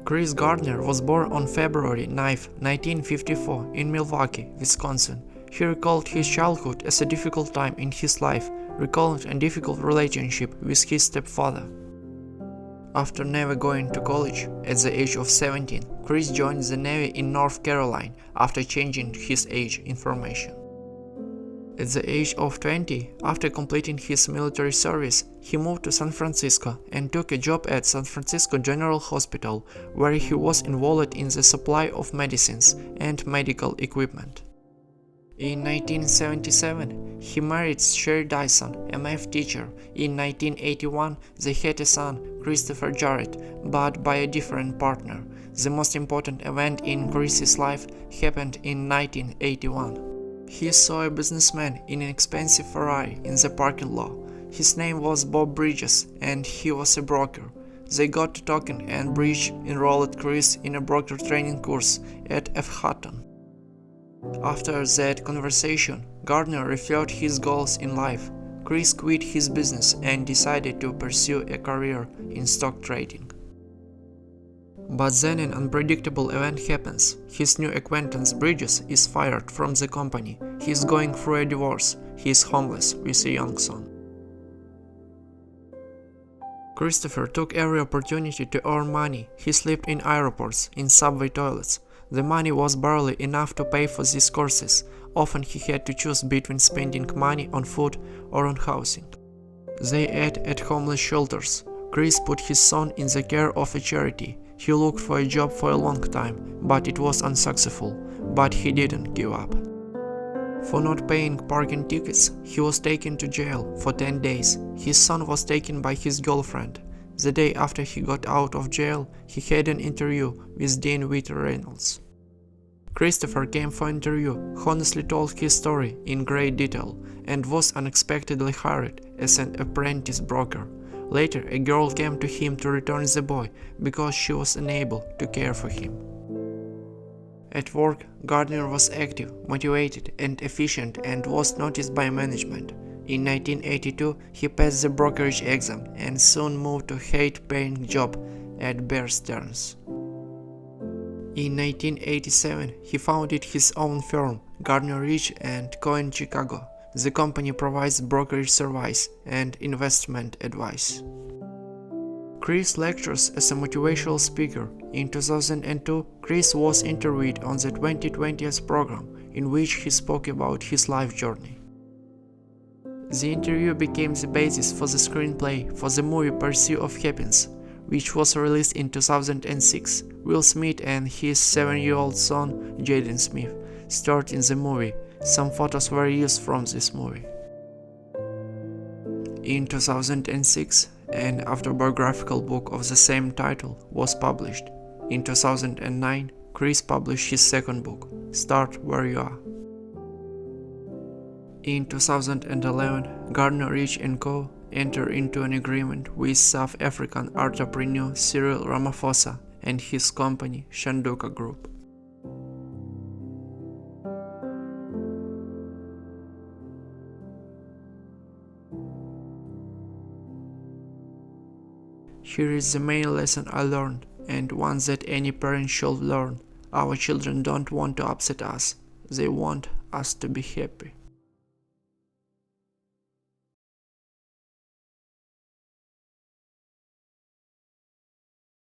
Chris Gardner was born on February 9, 1954 in Milwaukee, Wisconsin. He recalled his childhood as a difficult time in his life, recalling a difficult relationship with his stepfather. After never going to college, at the age of 17, Chris joined the Navy in North Carolina after changing his age information. At the age of 20, after completing his military service, he moved to San Francisco and took a job at San Francisco General Hospital, where he was involved in the supply of medicines and medical equipment. In 1977, he married Sherry Dyson, a math teacher. In 1981, they had a son, Christopher Jarrett, but by a different partner. The most important event in Chris's life happened in 1981. He saw a businessman in an expensive Ferrari in the parking lot. His name was Bob Bridges, and he was a broker. They got to talking, and Bridge enrolled Chris in a broker training course at F. Hutton. After that conversation, Gardner reviewed his goals in life. Chris quit his business and decided to pursue a career in stock trading. But then an unpredictable event happens. His new acquaintance Bridges is fired from the company. He is going through a divorce. He is homeless with a young son. Christopher took every opportunity to earn money. He slept in airports, in subway toilets. The money was barely enough to pay for these courses. Often he had to choose between spending money on food or on housing. They ate at homeless shelters. Chris put his son in the care of a charity. He looked for a job for a long time, but it was unsuccessful. But he didn't give up. For not paying parking tickets, he was taken to jail for 10 days. His son was taken by his girlfriend. The day after he got out of jail, he had an interview with Dean Witter Reynolds. Christopher came for an interview, honestly told his story in great detail, and was unexpectedly hired as an apprentice broker. Later, a girl came to him to return the boy because she was unable to care for him. At work, Gardner was active, motivated, and efficient and was noticed by management. In 1982, he passed the brokerage exam and soon moved to a high-paying job at Bear Stearns. In 1987, he founded his own firm, Gardner Rich Co in Chicago. The company provides brokerage service and investment advice. Chris lectures as a motivational speaker. In 2002, Chris was interviewed on the 2020s program, in which he spoke about his life journey. The interview became the basis for the screenplay for the movie Pursuit of Happyness, which was released in 2006. Will Smith and his 7-year-old son, Jaden Smith, starred in the movie. Some photos were used from this movie. In 2006, an autobiographical book of the same title was published. In 2009, Chris published his second book, Start Where You Are. In 2011, Gardner Rich Co entered into an agreement with South African entrepreneur Cyril Ramaphosa and his company Shanduka Group. Here is the main lesson I learned, and one that any parent should learn. Our children don't want to upset us, they want us to be happy.